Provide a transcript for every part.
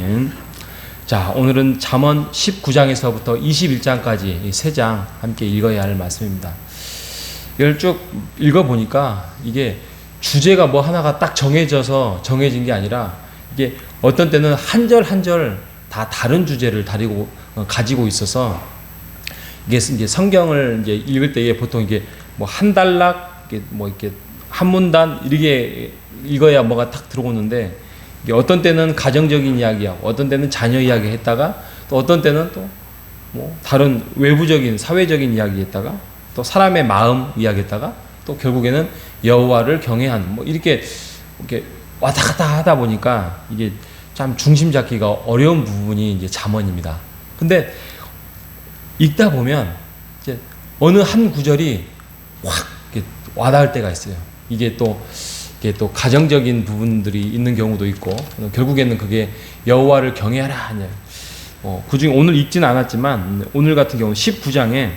아멘. 자, 오늘은 잠언 19장에서부터 21장까지 세 장 함께 읽어야 할 말씀입니다. 이걸 쭉 읽어보니까 이게 주제가 뭐 하나가 딱 정해진 게 아니라 이게 어떤 때는 한 절 한 절 다 다른 주제를 가지고 있어서 이게 이제 성경을 이제 읽을 때에 보통 이게 뭐 한 단락, 이렇게 한 문단 이렇게 읽어야 뭐가 탁 들어오는데, 이게 어떤 때는 가정적인 이야기하고 어떤 때는 자녀 이야기 했다가 또 어떤 때는 또 뭐 다른 외부적인 사회적인 이야기 했다가 또 사람의 마음 이야기 했다가 또 결국에는 여호와를 경외하는 뭐 이렇게 왔다 갔다 하다 보니까 이게 참 중심 잡기가 어려운 부분이 이제 잠언입니다. 근데 읽다 보면 이제 어느 한 구절이 확 와닿을 때가 있어요. 이게 또 가정적인 부분들이 있는 경우도 있고, 결국에는 그게 여호와를 경외하라. 그중에 오늘 읽지는 않았지만 오늘 같은 경우 19장에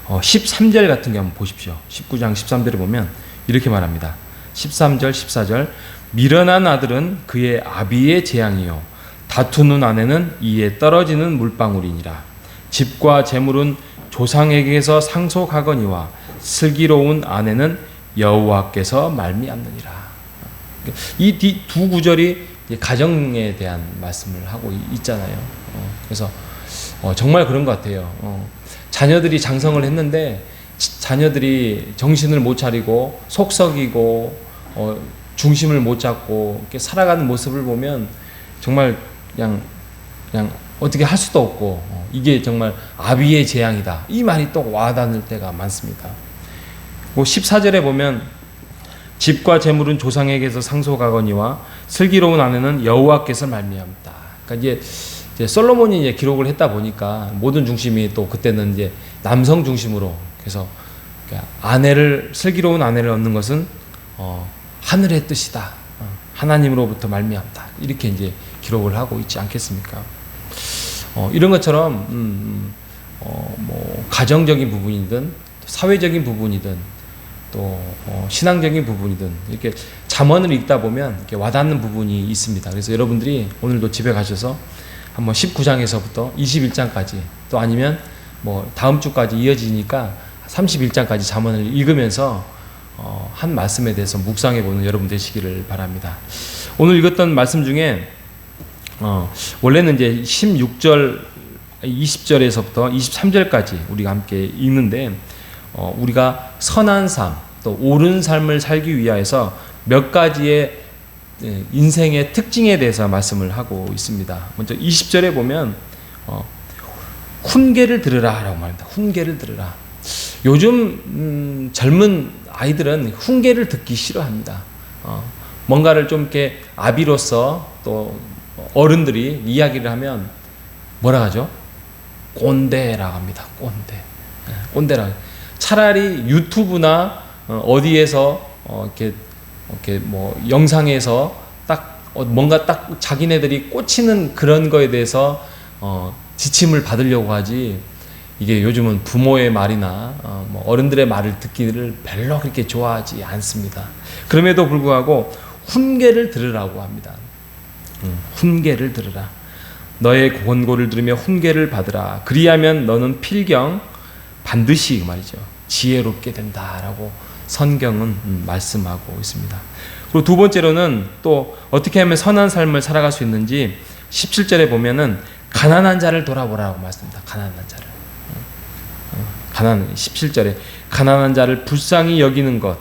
13절 같은 게 한번 보십시오. 19장 13절에 보면 이렇게 말합니다. 13절 14절 미련한 아들은 그의 아비의 재앙이요 다투는 아내는 이에 떨어지는 물방울이니라. 집과 재물은 조상에게서 상속하거니와 슬기로운 아내는 여호와께서 말미암느니라. 이 두 구절이 가정에 대한 말씀을 하고 있잖아요. 그래서 정말 그런 것 같아요. 자녀들이 장성을 했는데 자녀들이 정신을 못 차리고 속썩이고 중심을 못 잡고 이렇게 살아가는 모습을 보면 정말 그냥 어떻게 할 수도 없고, 이게 정말 아비의 재앙이다, 이 말이 또 와닿을 때가 많습니다. 14절에 보면 집과 재물은 조상에게서 상속하거니와 슬기로운 아내는 여호와께서 말미암다. 그러니까 이제 솔로몬이 이제 기록을 했다 보니까 모든 중심이 또 그때는 이제 남성 중심으로, 그래서 슬기로운 아내를 얻는 것은 하늘의 뜻이다, 하나님으로부터 말미암다, 이렇게 이제 기록을 하고 있지 않겠습니까? 이런 것처럼 뭐 가정적인 부분이든 사회적인 부분이든 또 신앙적인 부분이든 이렇게 잠언을 읽다 보면 이렇게 와닿는 부분이 있습니다. 그래서 여러분들이 오늘도 집에 가셔서 한번 19장에서부터 21장까지, 또 아니면 뭐 다음 주까지 이어지니까 31장까지 잠언을 읽으면서 한 말씀에 대해서 묵상해 보는 여러분 되시기를 바랍니다. 오늘 읽었던 말씀 중에 원래는 이제 16절, 20절에서부터 23절까지 우리가 함께 읽는데, 우리가 선한 삶, 또 옳은 삶을 살기 위하여서 몇 가지의 인생의 특징에 대해서 말씀을 하고 있습니다. 먼저 20절에 보면 훈계를 들으라 라고 말합니다. 훈계를 들으라. 요즘 젊은 아이들은 훈계를 듣기 싫어합니다. 뭔가를 좀 이렇게 아비로서 또 어른들이 이야기를 하면 뭐라 하죠? 꼰대라고 합니다. 꼰대라고. 차라리 유튜브나 어디에서 이렇게 뭐 영상에서 딱 뭔가 딱 자기네들이 꽂히는 그런 거에 대해서 지침을 받으려고 하지, 이게 요즘은 부모의 말이나 뭐 어른들의 말을 듣기를 별로 그렇게 좋아하지 않습니다. 그럼에도 불구하고 훈계를 들으라고 합니다. 훈계를 들으라. 너의 권고를 들으며 훈계를 받으라. 그리하면 너는 필경 반드시 말이죠, 지혜롭게 된다라고 성경은 말씀하고 있습니다. 그리고 두 번째로는 또 어떻게 하면 선한 삶을 살아갈 수 있는지 17절에 보면은 가난한 자를 돌아보라고 말씀합니다. 가난한 자를. 17절에 가난한 자를 불쌍히 여기는 것,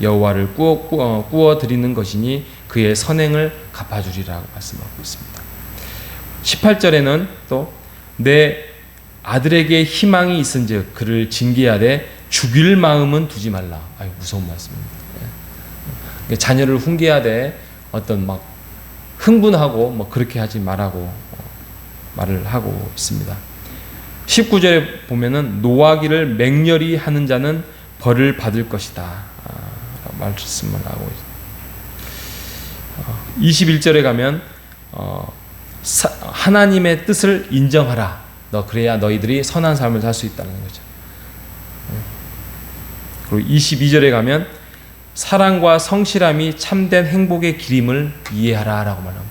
여호와를 꾸어 드리는 것이니 그의 선행을 갚아주리라고 말씀하고 있습니다. 18절에는 또 내 아들에게 희망이 있은즉 그를 징계하되 죽일 마음은 두지 말라. 아유, 무서운 말씀입니다. 자녀를 훈계하되 어떤 막 흥분하고 뭐 그렇게 하지 말라고 말을 하고 있습니다. 19절에 보면은 노하기를 맹렬히 하는 자는 벌을 받을 것이다 말씀을 하고 있습니다. 21절에 가면 하나님의 뜻을 인정하라. 그래야 너희들이 선한 삶을 살 수 있다는 거죠. 그리고 22절에 가면 사랑과 성실함이 참된 행복의 길임을 이해하라 라고 말합니다.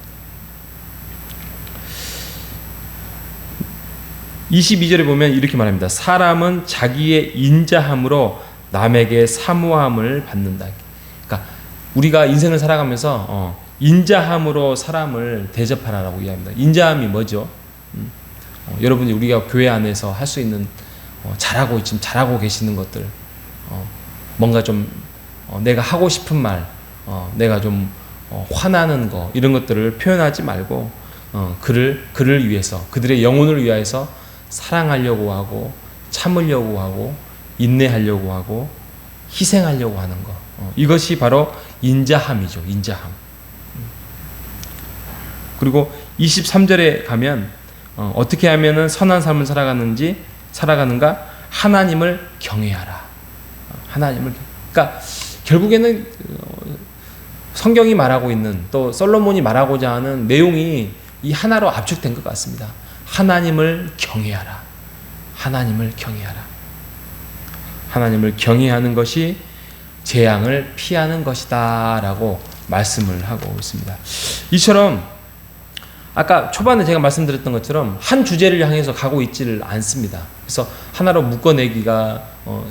22절에 보면 이렇게 말합니다. 사람은 자기의 인자함으로 남에게 사모함을 받는다. 그러니까 우리가 인생을 살아가면서 인자함으로 사람을 대접하라고 이야기합니다. 인자함이 뭐죠? 여러분이 우리가 교회 안에서 할 수 있는 지금 잘하고 계시는 것들, 뭔가 좀 내가 하고 싶은 말, 내가 좀 화나는 거, 이런 것들을 표현하지 말고 그를 위해서, 그들의 영혼을 위하여서 사랑하려고 하고, 참으려고 하고, 인내하려고 하고, 희생하려고 하는 거, 이것이 바로 인자함이죠. 인자함. 그리고 23절에 가면 어떻게 하면은 선한 삶을 살아가는가? 하나님을 경외하라. 그러니까 결국에는 성경이 말하고 있는, 또 솔로몬이 말하고자 하는 내용이 이 하나로 압축된 것 같습니다. 하나님을 경외하라. 하나님을 경외하라. 하나님을 경외하는 것이 재앙을 피하는 것이다 라고 말씀을 하고 있습니다. 이처럼 아까 초반에 제가 말씀드렸던 것처럼 한 주제를 향해서 가고 있지를 않습니다. 그래서 하나로 묶어내기가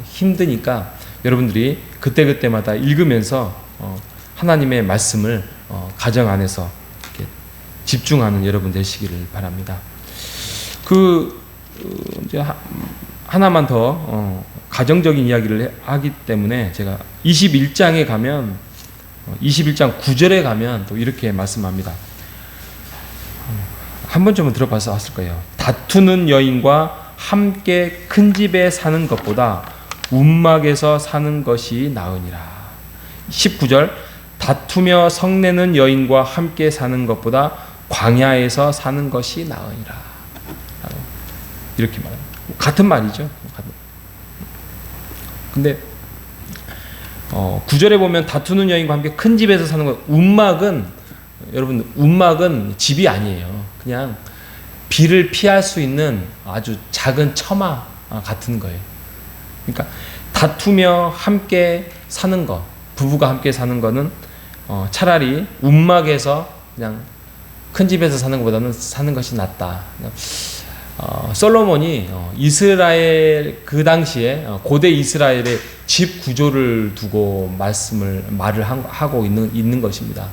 힘드니까 여러분들이 그때그때마다 읽으면서 하나님의 말씀을 가정 안에서 이렇게 집중하는 여러분 되시기를 바랍니다. 이제 하나만 더 가정적인 이야기를 하기 때문에 제가 21장에 가면 21장 9절에 가면 또 이렇게 말씀합니다. 한 번쯤은 들어봐서 왔을 거예요. 다투는 여인과 함께 큰 집에 사는 것보다 움막에서 사는 것이 나으니라. 19절 다투며 성내는 여인과 함께 사는 것보다 광야에서 사는 것이 나으니라. 이렇게 말합니다. 같은 말이죠. 근데 9절에 보면 다투는 여인과 함께 큰 집에서 사는 것, 움막은 집이 아니에요. 그냥 비를 피할 수 있는 아주 작은 처마 같은 거예요. 그러니까 다투며 함께 사는 거, 부부가 함께 사는 거는 차라리 움막에서 그냥 큰 집에서 사는 것보다는 사는 것이 낫다. 솔로몬이 이스라엘 그 당시에 고대 이스라엘의 집 구조를 두고 말을 하고 있는 것입니다.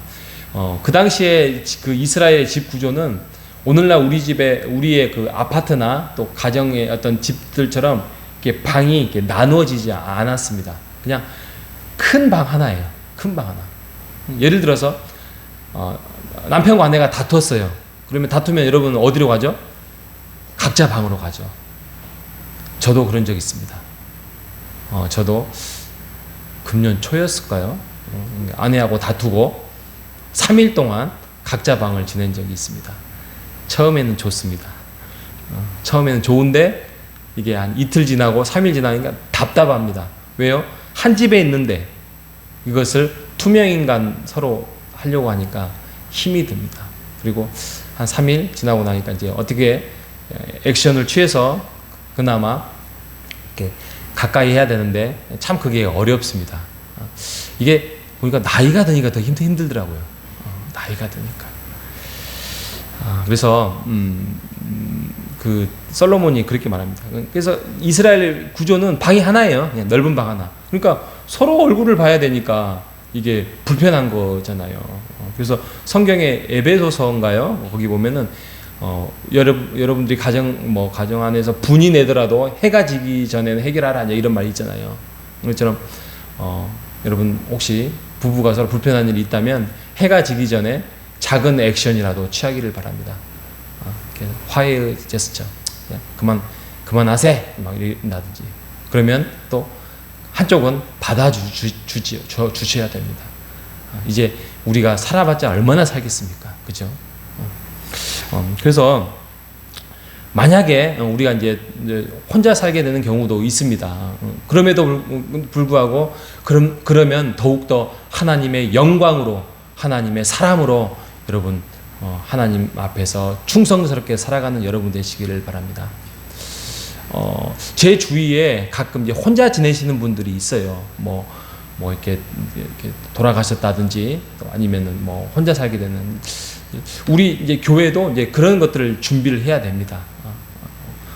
그 당시에 그 이스라엘의 집 구조는 오늘날 우리의 그 아파트나 또 가정의 어떤 집들처럼 이렇게 방이 이렇게 나누어지지 않았습니다. 그냥 큰 방 하나예요. 큰 방 하나. 예를 들어서 남편과 아내가 다투었어요. 그러면 다투면 여러분 어디로 가죠? 각자 방으로 가죠. 저도 그런 적 있습니다. 저도 금년 초였을까요? 아내하고 다투고 3일 동안 각자 방을 지낸 적이 있습니다. 처음에는 좋습니다. 처음에는 좋은데 이게 한 이틀 지나고 3일 지나니까 답답합니다. 왜요? 한 집에 있는데 이것을 투명인간 서로 하려고 하니까 힘이 듭니다. 그리고 한 3일 지나고 나니까 이제 어떻게 액션을 취해서 그나마 이렇게 가까이 해야 되는데 참 그게 어렵습니다. 이게 보니까 나이가 드니까 더 힘들더라고요. 나이가 드니까. 그래서 그 솔로몬이 그렇게 말합니다. 그래서 이스라엘 구조는 방이 하나예요. 그냥 넓은 방 하나. 그러니까 서로 얼굴을 봐야 되니까 이게 불편한 거잖아요. 그래서 성경의 에베소서인가요? 거기 보면은 여러분들이 가정 안에서 분이 내더라도 해가 지기 전에는 해결하라 이런 말이 있잖아요. 그것처럼 여러분 혹시 부부가 서로 불편한 일이 있다면 해가 지기 전에 작은 액션이라도 취하기를 바랍니다. 화해의 제스처, 그만하세 막 이런다든지. 그러면 또 한쪽은 주셔야 됩니다. 이제 우리가 살아봤자 얼마나 살겠습니까, 그죠? 그래서 만약에 우리가 이제 혼자 살게 되는 경우도 있습니다. 그럼에도 불구하고 그러면 더욱더 하나님의 영광으로, 하나님의 사람으로 여러분 하나님 앞에서 충성스럽게 살아가는 여러분 되시기를 바랍니다. 제 주위에 가끔 이제 혼자 지내시는 분들이 있어요. 뭐 이렇게 돌아가셨다든지 아니면은 뭐 혼자 살게 되는. 우리 이제 교회도 이제 그런 것들을 준비를 해야 됩니다.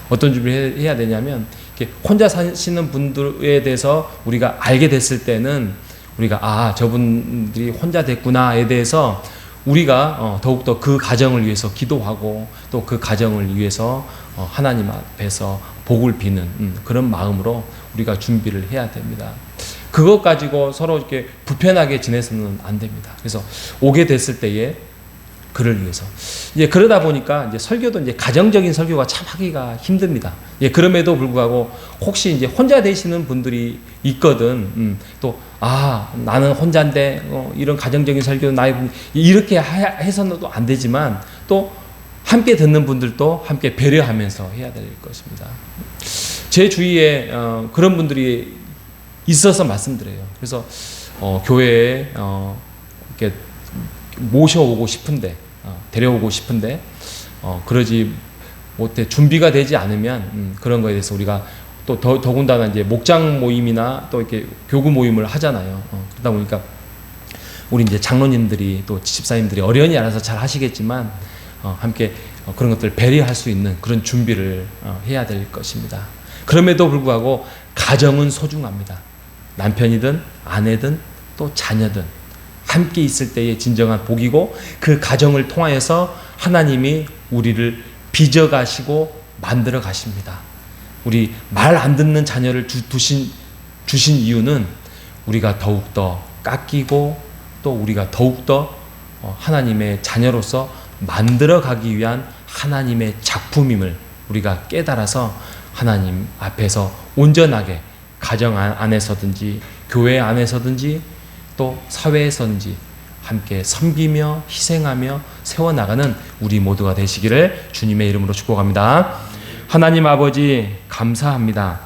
어떤 준비를 해야 되냐면, 이렇게 혼자 사시는 분들에 대해서 우리가 알게 됐을 때는 우리가 저분들이 혼자 됐구나에 대해서 우리가 더욱더 그 가정을 위해서 기도하고 또 그 가정을 위해서 하나님 앞에서 복을 비는 그런 마음으로 우리가 준비를 해야 됩니다. 그것 가지고 서로 이렇게 불편하게 지내서는 안 됩니다. 그래서 오게 됐을 때에 그를 위해서 이제 그러다 보니까 이제 설교도 이제 가정적인 설교가 참 하기가 힘듭니다. 예, 그럼에도 불구하고 혹시 이제 혼자 되시는 분들이 있거든. 또 나는 혼자인데 이런 가정적인 설교 나의 이렇게 해서는 또 안 되지만 또 함께 듣는 분들도 함께 배려하면서 해야 될 것입니다. 제 주위에 그런 분들이 있어서 말씀드려요. 그래서 교회에 이렇게 모셔오고 싶은데 데려오고 싶은데 그러지 못해 준비가 되지 않으면 그런 거에 대해서 우리가 또 더군다나 이제 목장 모임이나 또 이렇게 교구 모임을 하잖아요. 그러다 보니까 우리 이제 장로님들이 또 집사님들이 어련히 알아서 잘 하시겠지만 함께 그런 것들을 배려할 수 있는 그런 준비를 해야 될 것입니다. 그럼에도 불구하고 가정은 소중합니다. 남편이든 아내든 또 자녀든 함께 있을 때의 진정한 복이고 그 가정을 통하여서 하나님이 우리를 빚어가시고 만들어 가십니다. 우리 말 안 듣는 자녀를 주신 이유는 우리가 더욱더 깎이고 또 우리가 더욱더 하나님의 자녀로서 만들어 가기 위한 하나님의 작품임을 우리가 깨달아서 하나님 앞에서 온전하게 가정 안에서든지 교회 안에서든지 또 사회에서든지 함께 섬기며 희생하며 세워나가는 우리 모두가 되시기를 주님의 이름으로 축복합니다. 하나님 아버지 감사합니다.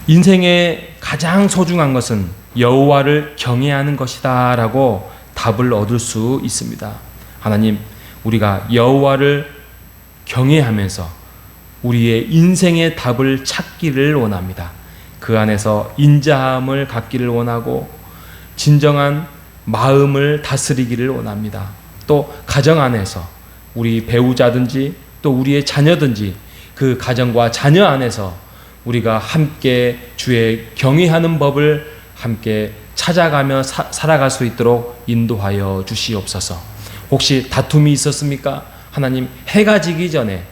인생의 가장 소중한 것은 여호와를 경외하는 것이다 라고 답을 얻을 수 있습니다. 하나님, 우리가 여호와를 경외하면서 우리의 인생의 답을 찾기를 원합니다. 그 안에서 인자함을 갖기를 원하고 진정한 마음을 다스리기를 원합니다. 또 가정 안에서 우리 배우자든지 또 우리의 자녀든지 그 가정과 자녀 안에서 우리가 함께 주의 경외하는 법을 함께 찾아가며 살아갈 수 있도록 인도하여 주시옵소서. 혹시 다툼이 있었습니까? 하나님, 해가 지기 전에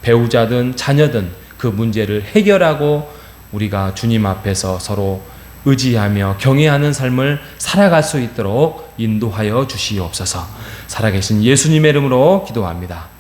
배우자든 자녀든 그 문제를 해결하고 우리가 주님 앞에서 서로 의지하며 경외하는 삶을 살아갈 수 있도록 인도하여 주시옵소서. 살아계신 예수님의 이름으로 기도합니다.